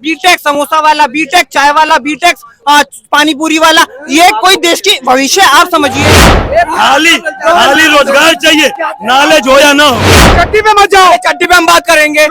BTech samosa वाला, BTech चाय वाला, बीटेक पानी पूरी वाला, ये कोई देश की भविष्य आप समझिए। खाली रोजगार चाहिए, नॉलेज हो या ना हो। चट्टी पे मत जाओ, चट्टी पे हम बात करेंगे।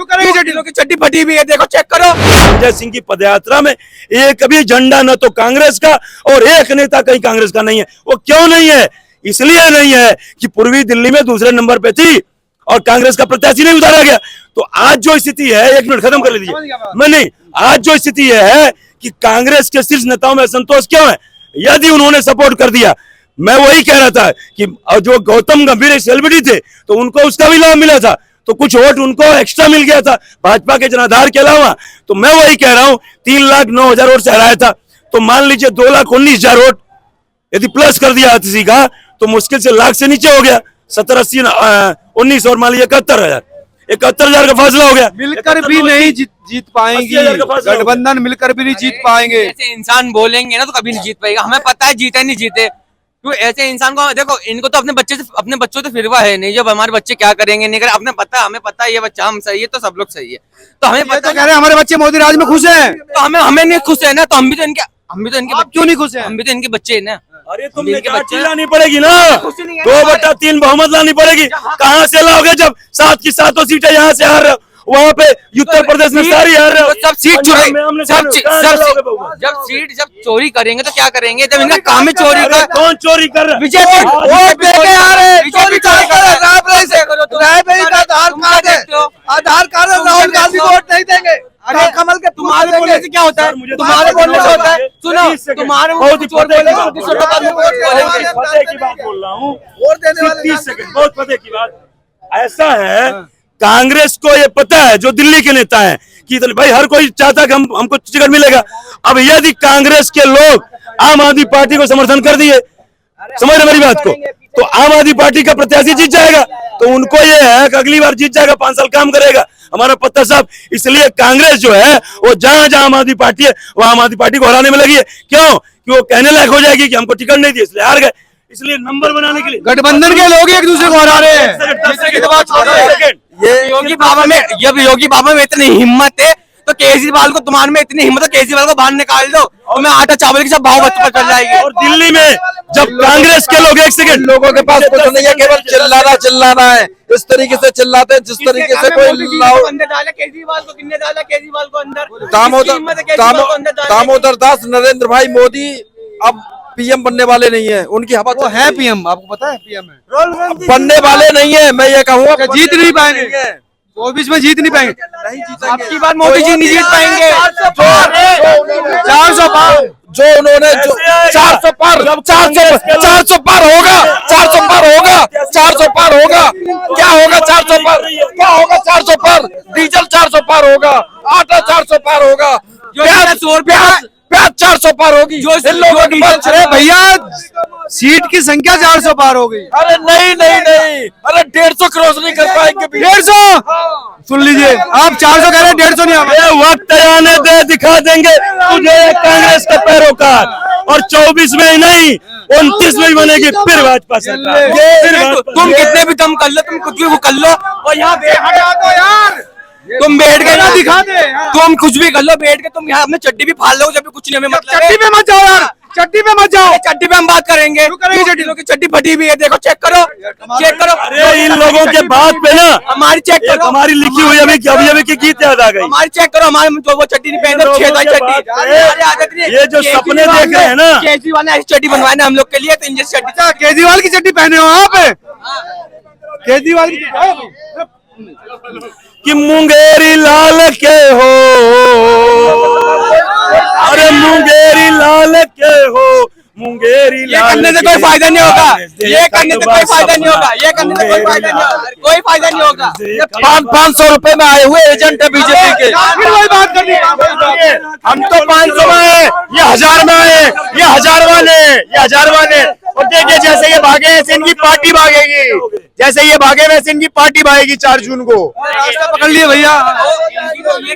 चट्टी फटी भी है, देखो चेक करो। संजय सिंह की पदयात्रा में एक भी झंडा न तो कांग्रेस का और एक नेता कहीं कांग्रेस का नहीं है। वो क्यों नहीं है? इसलिए नहीं है कि पूर्वी दिल्ली में दूसरे नंबर पे थी और कांग्रेस का प्रत्याशी नहीं उतारा गया। तो आज जो स्थिति है, एक मिनट खत्म कर लीजिए। मैं नहीं, आज जो स्थिति है कि कांग्रेस के शीर्ष नेताओं में असंतोष क्यों है? यदि उन्होंने सपोर्ट कर दिया, मैं वही कह रहा था कि जो गौतम गंभीर सेलिब्रिटी थे तो उनको उसका भी लाभ मिला था, तो कुछ वोट उनको एक्स्ट्रा मिल गया था भाजपा के जनाधार के अलावा। तो मैं वही कह रहा हूं, 3,09,000 वोट से हराया था, तो मान लीजिए 2,19,000 वोट यदि प्लस कर दिया किसी का तो मुश्किल से लाख से नीचे हो गया। 17, 80, 19 और मान लीजिए 71,000 का फासला हो गया। मिलकर भी नहीं जीत पाएंगी, गठबंधन मिलकर भी नहीं जीत पाएंगे। ऐसे इंसान बोलेंगे ना तो कभी नहीं जीत पाएगा। हमें पता है जीते नहीं जीते, क्यों ऐसे इंसान को देखो, इनको तो अपने बच्चों से फिरवा है नहीं, जब हमारे बच्चे क्या करेंगे नहीं करेंगे हमें पता है ये बच्चा हम सही है तो सब लोग सही है। तो हमें पता कह रहे हमारे बच्चे मोदी राज में खुश हैं, तो हमें नहीं खुश है ना, तो हम भी तो इनके क्यों नहीं खुश हैं? हम भी तो इनके बच्चे हैं ना। अरे तुमने क्या लानी पड़ेगी ना, 2/3 बहुमत लानी पड़ेगी। कहाँ से लाओगे जब 7 की 7 सीटें यहाँ से हार रहे हो, वहाँ पे उत्तर प्रदेश में सारी हार रहे हो। सब सीट चोरी, जब चोरी करेंगे तो क्या करेंगे? जब इनका काम है चोरी का। कौन चोरी कर रहा है? बीजेपी आधार कार्ड राहुल गांधी वोट नहीं देंगे। कमल के तुम्हारे बोलने से क्या होता है? तुम्हारे बोलने से होता है, सुनो तुम्हारे बहुत पते की बात बोल रहा हूँ, 30 सेकंड बहुत पते की बात। ऐसा है, कांग्रेस को ये पता है, जो दिल्ली के नेता हैं, कि भाई हर कोई चाहता कि हमको टिकट मिलेगा। अब यदि कांग्रेस के लोग आम आदमी पार्टी को समर्थन कर दिए, समझ रहे मेरी बात को, तो आम आदमी पार्टी का प्रत्याशी जीत जाएगा। तो उनको ये है कि अगली बार जीत जाएगा, 5 साल काम करेगा हमारा पत्ता साहब। इसलिए कांग्रेस जो है वो जहां आम आदमी पार्टी है वो आम आदमी पार्टी को हराने में लगी है। क्यों? कि वो कहने लायक हो जाएगी कि हमको टिकट नहीं दी इसलिए हार गए। इसलिए नंबर बनाने के लिए गठबंधन के लोग एक दूसरे को हरा रहे हैं। ये योगी बाबा में इतनी हिम्मत है तो केजरीवाल को, तुम्हारे में इतनी हिम्मत है केजरीवाल को बाहर निकाल दो और मैं आटा चावल की सब भाव पर चल जाएगी। और दिल्ली में जब कांग्रेस के लोग, एक सेकंड, लोगों के पास कुछ नहीं है, केवल चिल्लाना है। इस तरीके से चिल्लाते हैं जिस तरीके से कोई केजरीवाल को किन्ने डाला, केजरीवाल को अंदर। दामोदर दास नरेंद्र भाई मोदी अब पीएम बनने वाले नहीं है, उनकी हवा तो है पीएम, आपको पता है पीएम है, बनने वाले नहीं है। मैं ये कहूँगा जीत नहीं पाएंगे, 24 में जीत नहीं पाएंगे, नहीं जीतेंगे। आपकी बात मोदी जी नहीं जीत पाएंगे। 400 पार जो उन्होंने 400 पार होगा, 400 पार होगा, 400 पार होगा। क्या होगा 400 पार? क्या होगा 400 पार? डीजल 400 पार होगा, आटा 400 पार होगा, प्याज 400 पार होगी। इन लोगों की बात, अरे भैया सीट की संख्या 400 पार हो गई। अरे नहीं, अरे 150 क्रॉस नहीं कर पाएंगे। 150 सुन लीजिए, आप 400 कह रहे हैं, 150 नहीं आएगा। वक्त आने दे, दिखा देंगे तुझे कांग्रेस के पैरोकार। और 24 में ही नहीं, 29 में ही बनेगी फिर भाजपा सरकार। तुम कितने भी दम कर लो, तुम कुछ भी कर लो, और यहाँ हटा दो यार। तुम बैठ के ना दिखा दे, तुम कुछ भी कर लो बैठ के, तुम यहाँ अपने चड्डी भी फाड़ लो, जब भी कुछ नहीं हमें मतलब। चट्टी पे मत जाओ यार, चट्टी पे मत जाओ। चट्टी पे हम बात करेंगे, चट्टी फटी भी है, देखो चेक करो। अरे इन लोगों के बात पे ना हमारी चेक करो, हमारी लिखी हुई अभी की गीत याद आ गई। हमारी चेक करो, हमारे वो चट्टी नहीं पहने, चट्टी। ये जो सपने देख रहे हैं ना, केजरीवाल ने ऐसी चट्टी बनवाई ना हम लोग के लिए, तो इंजन चट्टी। केजरीवाल की चट्टी पहने हो आप? केजरीवाल की कि मुंगेरी लाल के हो, अरे मुंगेरी लाल के हो, मुंगेरी लाल। ये करने से कोई फायदा नहीं होगा, ये करने से कोई फायदा नहीं होगा, ये करने से कोई फायदा नहीं होगा, कोई फायदा नहीं होगा। 500 रुपए में आए हुए एजेंट है बीजेपी के। फिर वही बात करनी है, हम तो 500 में आए, ये 1000 में आए, ये 1000 वाले। और देखिए जैसे ये भागे ऐसे इनकी पार्टी भागेगी, जैसे ये भागे वैसे इनकी पार्टी भागेगी 4 जून को। रास्ता पकड़ लिए भैया।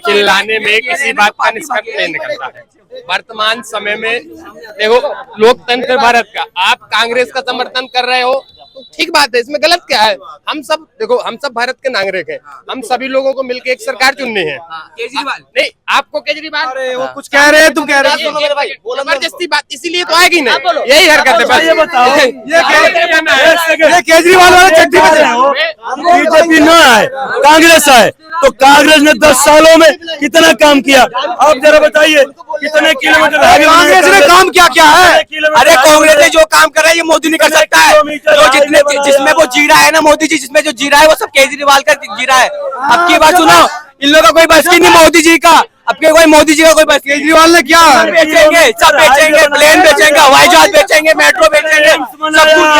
चिल्लाने में किसी बात का निष्कर्ष नहीं निकलता है। वर्तमान समय में देखो, लोकतंत्र भारत का, आप कांग्रेस का समर्थन कर रहे हो तो ठीक बात है, इसमें गलत क्या है? हम सब देखो, हम सब भारत के नागरिक हैं, हम सभी लोगों को मिलकर एक सरकार चुननी है। केजरीवाल नहीं, आपको केजरीवाल वो कुछ कह रहे हैं, तुम कह रहे हो जबरदस्ती बात इसीलिए तो आएगी नहीं, यही हरकत है। ये बताओ, ये केजरीवाल वाला चट्टी बज रहे हो। बीजेपी न आए, कांग्रेस आए, तो कांग्रेस ने 10 सालों में कितना काम किया? आप जरा बताइए, कितने किलोमीटर कांग्रेस ने काम क्या क्या है? अरे कांग्रेस ने जो काम कर रहा है ये मोदी नहीं कर सकता है। जो जितने जिसमें वो जी रहा है ना मोदी जी, जिसमें जो जी रहा है वो सब केजरीवाल का जी रहा है। अब की बात सुनो, इन लोगों का कोई बस की नहीं मोदी जी का, अब के कोई मोदी जी का कोई बस। केजरीवाल ने क्या बेचेंगे, सब बेचेंगे, प्लेन बेचेंगे, हवाई जहाज बेचेंगे, मेट्रो बेचेंगे, सब कुछ।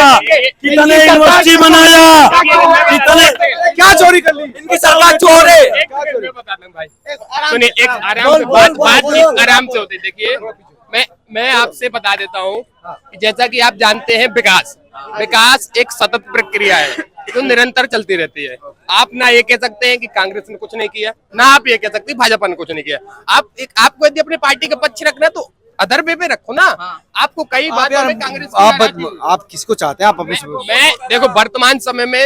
कितने यूनिवर्सिटी बनाया, कितने क्या चोरी कर ली? इनकी सरकार चोर है। सुनिए, एक आराम से बातचीत आराम से होती। देखिए, मैं आपसे बता देता हूँ कि जैसा कि आप जानते हैं, विकास एक सतत प्रक्रिया है जो निरंतर चलती रहती है। आप ना ये कह सकते हैं कि कांग्रेस ने कुछ नहीं किया, ना आप ये कह सकते हैं भाजपा ने कुछ नहीं किया। आपको यदि अपनी पार्टी का पक्ष रखना है तो अदर वे पे रखो ना। आपको कई बार कांग्रेस आप किसको चाहते हैं? आप अपने मैं देखो, वर्तमान समय में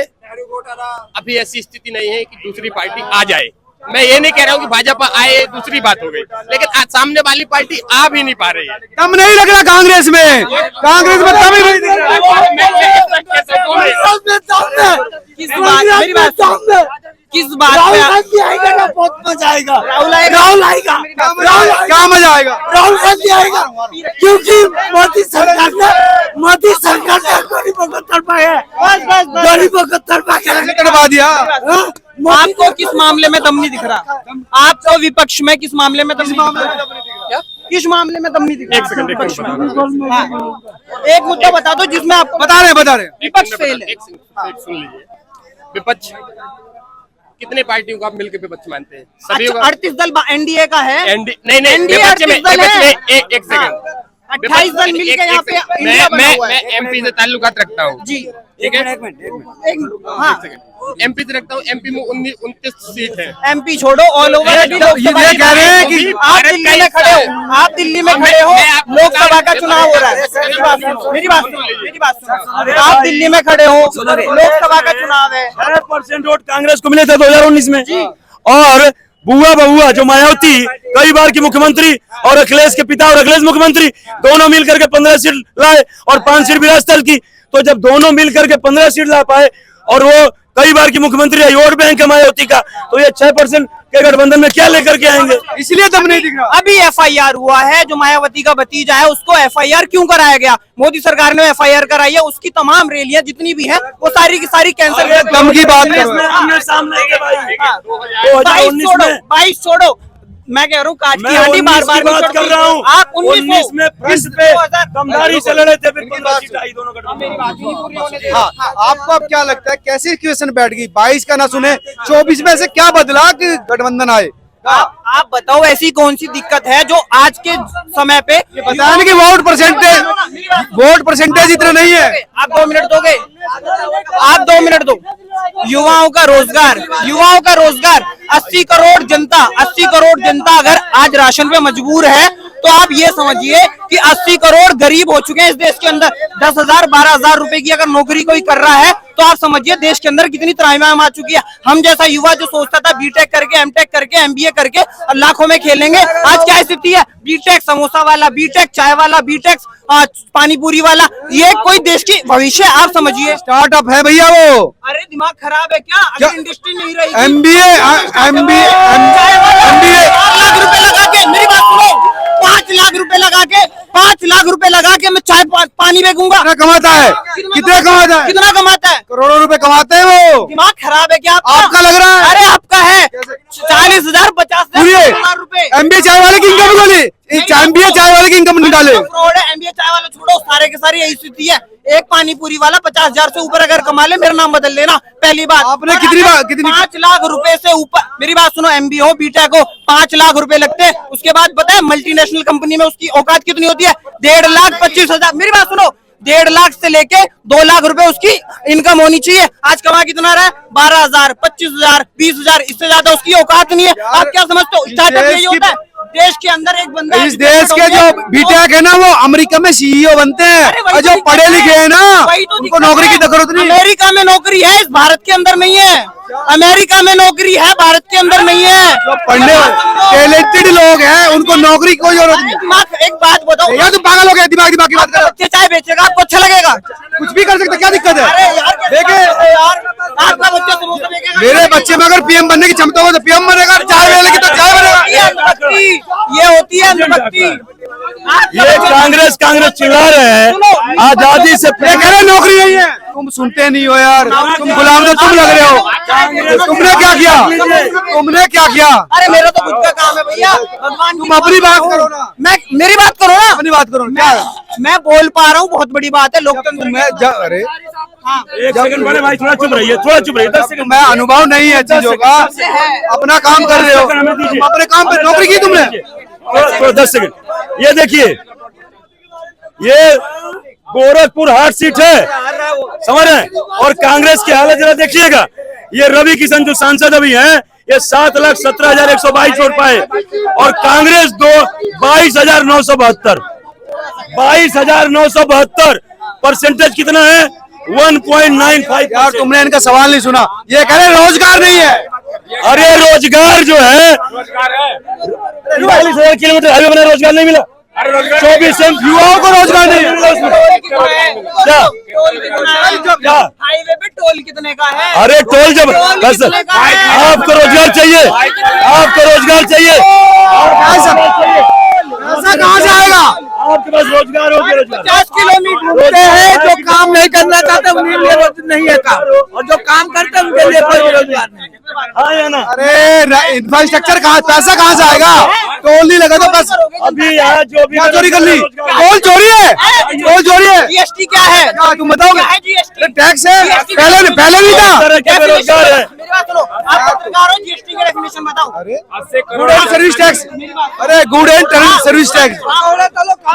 अभी ऐसी स्थिति नहीं है कि दूसरी पार्टी आ जाए। मैं ये नहीं कह रहा हूँ कि भाजपा आए, दूसरी बात हो गई, लेकिन आज सामने वाली पार्टी आ भी नहीं पा रही है। दम नहीं लग रहा कांग्रेस में, कांग्रेस में दम ही नहीं दिख रहा। किस बात पे आएगा ना, बहुत मजा आएगा। राहुल आएगा, राहुल आएगा, क्या मजा आएगा? राहुल गांधी आएगा, क्योंकि मोदी सरकार ने गरीबों को तड़पाया है, गरीबों को तड़पा के करवा दिया। आपको किस मामले में दम नहीं दिख रहा? आपको विपक्ष में किस मामले में दम नहीं दिख रहा? किस मामले में दम नहीं दिख रहा? एक मुद्दा बता दो जिसमें आपको बता रहे हैं। विपक्ष फेल है। एक सेकंड सुन लीजिए। विपक्ष कितने पार्टियों को आप मिलकर विपक्ष मानते हैं? सभी अच्छा, 38 दल एनडीए का है। नहीं, NDA विपक्ष में 38 दल है। एक सेकंड, 28 दल मिलकर यहाँ पे इंडिया बना हुआ है। मैं एमपी से ताल्लुकात रखता हूँ जी, ठीक है। हाँ, एमपी से रखता हूँ। एमपी में 29 सीट है। एमपी छोड़ो, ऑल ओवर ये कह रहे हैं कि आप दिल्ली में खड़े हो, आप दिल्ली में खड़े हो, लोकसभा का चुनाव हो रहा है। मेरी बात सुनो। आप दिल्ली में खड़े हो, लोकसभा का चुनाव है। 6% वोट कांग्रेस को मिले थे 2019 में, और बुआ बबुआ जो मायावती कई बार की मुख्यमंत्री और अखिलेश के पिता और अखिलेश मुख्यमंत्री दोनों मिलकर के 15 सीट लाए और 5 सीट विरासत दल की। तो जब दोनों मिलकर के 15 सीट ला पाए और वो कई बार की मुख्यमंत्री है, वोट बैंक है मायावती का, तो ये 6% के गठबंधन में क्या लेकर के आएंगे? इसलिए दम नहीं दिख रहा। अभी एफआईआर हुआ है, जो मायावती का भतीजा है उसको एफआईआर क्यों कराया गया? मोदी सरकार ने एफआईआर कराई है, उसकी तमाम रैलियां जितनी भी है वो सारी की सारी कैंसिल। दम की बात करो। 22 छोड़ो, मैं कह रहा हूँ काट की हांडी बार बार बात कर रहा हूँ। आप 19 में फ्रंट पे दमदारी से लड़े थे, फिर 15 सीट आई दोनों गठबंधन। हाँ, आपको अब क्या लगता है कैसी सिचुएशन बैठ गई? 22 का ना सुने, 24 में से क्या बदला कि गठबंधन आए? आप बताओ ऐसी कौन सी दिक्कत है जो आज के समय पे बताने की वोट परसेंटेज इतना नहीं है। आप 2 मिनट दोगे? आप 2 मिनट दो। युवाओं का रोजगार 80 करोड़ जनता अगर आज राशन पे मजबूर है तो आप ये समझिए कि 80 करोड़ गरीब हो चुके हैं इस देश के अंदर। 10,000 12,000 रुपए की अगर नौकरी कोई कर रहा है तो आप समझिए देश के अंदर कितनी त्राहिमाम आ चुकी है। हम जैसा युवा जो सोचता था बीटेक करके, एमटेक करके, एमबीए करके लाखों में खेलेंगे, आज क्या स्थिति है? बीटेक समोसा वाला, बीटेक चाय वाला, बीटेक पानीपुरी वाला, ये कोई देश की भविष्य आप समझिए। स्टार्टअप है भैया वो। अरे दिमाग खराब है क्या? अगर इंडस्ट्री नहीं रहेगी, एमबीए 4 लाख रुपए लगा के, मेरी बात सुनो, 5 लाख रुपए लगा के, 5 लाख रुपए लगा के मैं चाय पानी बेचूंगा। कितना कमाता है? कितना कमाता है? करोड़ों रुपए कमाते हैं वो। दिमाग खराब है क्या आपका लग रहा है? अरे आपका है 40,000 50,000 रुपए। एमबीए चाय वाले की इनकम निकाले, एमबीए चाय वाले की इनकम निकाले। फ्रॉड है। एमबीए चाय वाला छोड़ो, सारे के सारे यही स्थिति है। एक पानीपुरी वाला 50,000 से ऊपर अगर कमा ले, मेरा नाम बदल लेना। पहली बात आपने कितनी 5 लाख रुपए से ऊपर, मेरी बात सुनो, एमबीए हो बीटेक हो, 5 लाख रुपए लगते हैं। उसके बाद पता है मल्टीनेशनल कंपनी में उसकी औकात कितनी होती है? 1,25,000। मेरी बात सुनो, 1.5 लाख से लेके 2 लाख रुपए उसकी इनकम होनी चाहिए। आज कमा कितना रहा है? 12,000 25,000 20,000, इससे ज्यादा उसकी औकात नहीं है। आप क्या समझते हो? स्टार्टअप यही होता है। देश के अंदर एक बंदा इस देश के जो बीटेक है ना वो अमेरिका में सीईओ बनते हैं और जो पढ़े लिखे हैं ना उनको नौकरी की जरूरत नहीं। अमेरिका में नौकरी है, इस भारत के अंदर नहीं है। अमेरिका में नौकरी है, भारत के अंदर नहीं है। जो पढ़ने टैलेंटेड लोग हैं उनको नौकरी की कोई जरूरत नहीं। एक बात बताओ यार तुम पागल हो गए, दिमाग की बात करो। बच्चे चाय बेचेगा, आपको अच्छा लगेगा? कुछ भी कर सकते, क्या दिक्कत अरे है? यार देखे आपका बच्चा समोसा बेचेगा। मेरे बच्चे में अगर पीएम बनने की क्षमता हो तो पीएम बनेगा, चाय बेचेगी तो चाय बनेगा। ये होती है अंधभक्ति। ये कांग्रेस चिल्ला रहे हैं आजादी से ये कह रहे नौकरी नहीं है, तुम सुनते नहीं हो यार, तुम गुलाम तो तुम लग रहे हो। तुमने क्या किया? तुमने क्या किया? अरे मेरा तो खुद का काम है भैया, भगवान तुम अपनी बात करो ना, मैं मेरी बात करो ना, अपनी बात करो क्या? मैं बोल पा रहा हूँ, बहुत बड़ी बात है लोकतंत्र में। अरे एक सेकंड बड़े भाई थोड़ा चुप रहिए, थोड़ा चुप रहिए, 10 सेकंड। मैं अनुभव नहीं है चीजों का, अपना काम कर रहे हो, तुम अपने काम पे नौकरी की तुमने। थोड़ा 10 सेकंड। ये देखिए, ये गोरखपुर हाट सीट है, समझ रहे हैं? और कांग्रेस की हालत जरा देखिएगा। ये रवि किशन जो सांसद अभी हैं, ये 7,17,122 वोट पाए और कांग्रेस 22,972 22,972 परसेंटेज कितना है? 1.95। यार तुमने इनका सवाल नहीं सुना, ये कह रहे रोजगार नहीं है। अरे रोजगार जो है 44,000 किलोमीटर हाईवे बना, रोजगार नहीं मिला। 24 युवाओं को रोजगार नहीं है। क्या? हाईवे पे टोल कितने का है? अरे टोल जब बस आपको रोजगार चाहिए, आपको रोजगार चाहिए, ऐसा कहाँ से आएगा? आपके पास रोजगार हो, बेरोजगार 50 किलोमीटर है, जो काम नहीं करना चाहते उनके लिए नहीं है काम, और जो काम करते हैं उनके लिए कोई रोजगार नहीं। हाँ या ना? अरे इंफ्रास्ट्रक्चर कहाँ, पैसा कहाँ से आएगा? टोल नहीं लगा तो पैसा अभी यहाँ जो भी क्या चोरी कर ली? टोल चोरी है, टोल चोरी है। जीएसटी क्या है? क्या तुम बताओगे? क्या है जीएसटी? टैक्स है, पहले नहीं था। बेरोजगार है। मेरी बात सुनो, आप पत्रकार हो, जीएसटी की डेफिनेशन बताओ। गुड एंड सर्विस टैक्स, अरे गुड एंड सर्विस टैक्स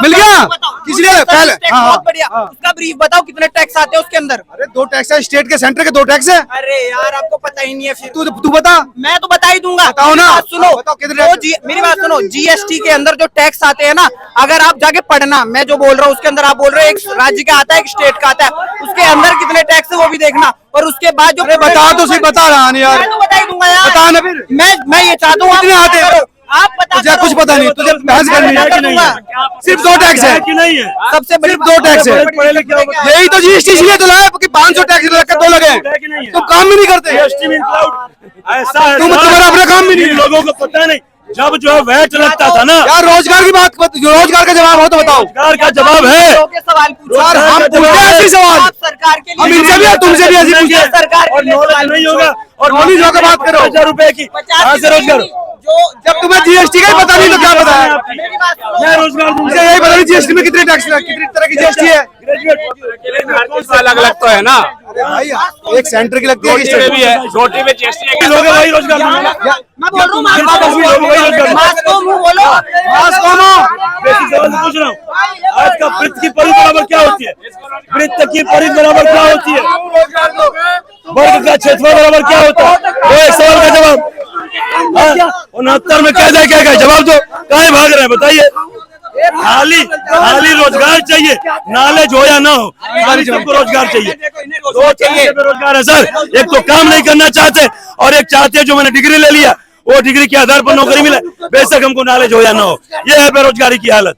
मिल गया किसी ने पहले? हाँ, बहुत बढ़िया, उसका ब्रीफ बताओ, कितने टैक्स आते हैं उसके अंदर? अरे 2 टैक्स है, स्टेट के सेंटर के 2 टैक्स है। अरे यार आपको पता ही नहीं है फिर। तू बता। मैं तो बता ही दूंगा। बताओ ना। मेरी बात सुनो, बताओ कितने मेरी बात सुनो, जीएसटी के अंदर जो टैक्स आते हैं ना, अगर आप जाके पढ़ना, मैं जो बोल रहा हूँ उसके अंदर आप बोल रहे हो एक राज्य का आता है, एक स्टेट का आता है, उसके अंदर कितने टैक्स है वो भी देखना, और उसके बाद जो बता तो सही, बता रहा नहीं यार, मैं तो बता ही दूंगा यार। बता ना फिर। मैं ये चाहता हूँ कितने आते हैं? आप बता तुझे कुछ पता नहीं, तुझे बहस करनी है कि नहीं है? सिर्फ 2 टैक्स है कि नहीं है? सबसे बड़ी सिर्फ 2 टैक्स है। पढ़े लिखे हो, यही तो जीएसटी इसलिए तो लाया कि 500 टैक्स लग के 2 लगे। तुम काम भी नहीं करते, GST में include ऐसा है, तुम्हारा अपना काम भी नहीं है। लोगों को पता नहीं। जब जो है वैट लगता था ना, यार रोजगार की बात, रोजगार का जवाब हो तो बताओ। रोजगार का जवाब है। सवाल पूछो यार हम पूछते हैं ऐसी सवाल, आप सरकार के हम लिए इनसे भी तुमसे भी ऐसी पूछते हैं। सरकार के और लिए नॉलेज सवाल नहीं पूछो। होगा और नॉलेज होकर बात करो। 50 रुपए की 50 कहाँ से रोजगार? जो जब तुम्हें जीएसटी का ही पता नहीं तो क्या पता है? मेरी बात सुनो, मैं रोजगार मुझे यही पता नहीं जीएसटी में कितने टैक्स है, कितनी तरह की जीएसटी है। अलग अलग तो है ना, अरे भाई एक सेंटर की लगती है, एक स्टेट भी है, रोटी में जीएसटी लोग वही रोजगार मिलेगा। मैं बोल रहा हूँ वही रोजगार मास्क को मुंह बोलो। बेसिक सवाल से पूछ रहा हूँ, आज का वृत्त की परिधि बराबर क्या होती है? वृत्त की परिधि बराबर क्या होती है? वर्ग का क्षेत्रफल बराबर क्या होता है? वो एक सवाल का जवाब 69 में क्या जाएगा? जवाब दो, कहाँ भाग रहे हैं बताइए? खाली रोजगार चाहिए, नॉलेज हो या ना हो, खाली सबको रोजगार चाहिए। दो चाहिए बेरोजगार है सर, एक तो काम नहीं करना चाहते और एक चाहते हैं जो मैंने डिग्री ले लिया वो डिग्री के आधार पर नौकरी मिले, बेशक हमको नॉलेज हो या ना हो। ये है बेरोजगारी की हालत।